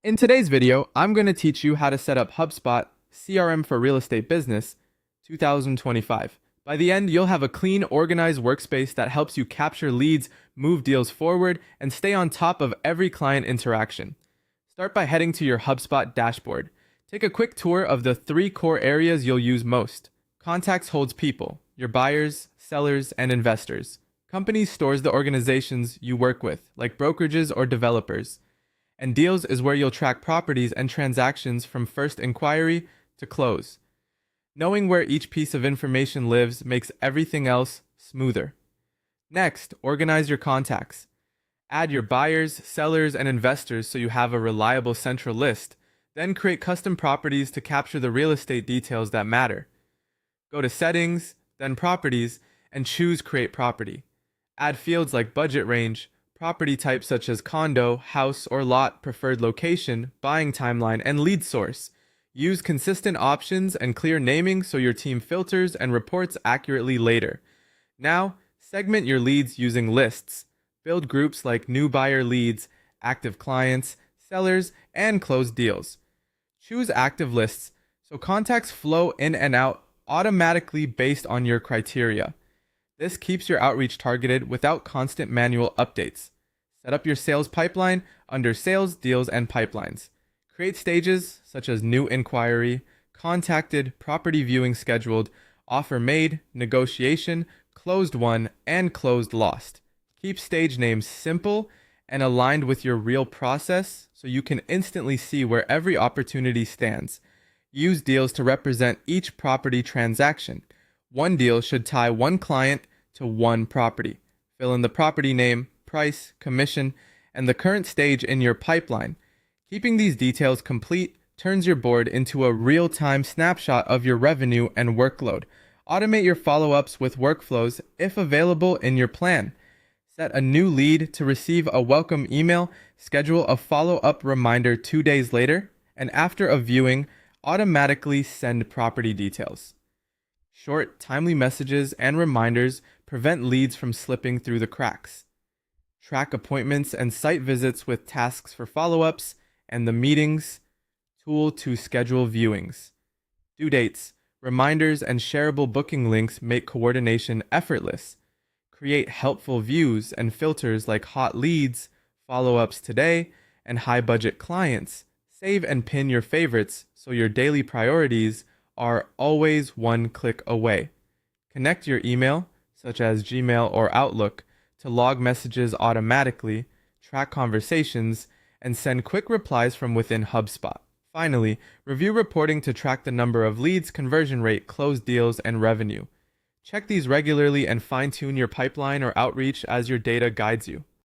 In today's video, I'm going to teach you how to set up HubSpot CRM for Real Estate Business 2025. By the end, you'll have a clean, organized workspace that helps you capture leads, move deals forward, and stay on top of every client interaction. Start by heading to your HubSpot dashboard. Take a quick tour of the 3 core areas you'll use most. Contacts holds people, your buyers, sellers, and investors. Companies stores the organizations you work with, like brokerages or developers. And deals is where you'll track properties and transactions from first inquiry to close. Knowing where each piece of information lives makes everything else smoother. Next, organize your contacts. Add your buyers, sellers, and investors so you have a reliable central list. Then create custom properties to capture the real estate details that matter. Go to Settings, then Properties, and choose Create Property. Add fields like budget range, property types such as condo, house, or lot, preferred location, buying timeline, and lead source. Use consistent options and clear naming so your team filters and reports accurately later. Now, segment your leads using lists. Build groups like new buyer leads, active clients, sellers, and closed deals. Choose active lists so contacts flow in and out automatically based on your criteria. This keeps your outreach targeted without constant manual updates. Set up your sales pipeline under Sales, Deals, and Pipelines. Create stages such as new inquiry, contacted, property viewing scheduled, offer made, negotiation, closed won, and closed lost. Keep stage names simple and aligned with your real process so you can instantly see where every opportunity stands. Use deals to represent each property transaction. One deal should tie one client to one property. Fill in the property name, price, commission, and the current stage in your pipeline. Keeping these details complete turns your board into a real-time snapshot of your revenue and workload. Automate your follow-ups with workflows if available in your plan. Set a new lead to receive a welcome email, schedule a follow-up reminder 2 days later, and after a viewing, automatically send property details. Short, timely messages and reminders prevent leads from slipping through the cracks. Track appointments and site visits with tasks for follow-ups, and the meetings tool to schedule viewings. Due dates, reminders, and shareable booking links make coordination effortless. Create helpful views and filters like hot leads, follow-ups today, and high-budget clients. Save and pin your favorites so your daily priorities are always one click away. Connect your email, such as Gmail or Outlook, to log messages automatically, track conversations, and send quick replies from within HubSpot. Finally, review reporting to track the number of leads, conversion rate, closed deals, and revenue. Check these regularly and fine-tune your pipeline or outreach as your data guides you.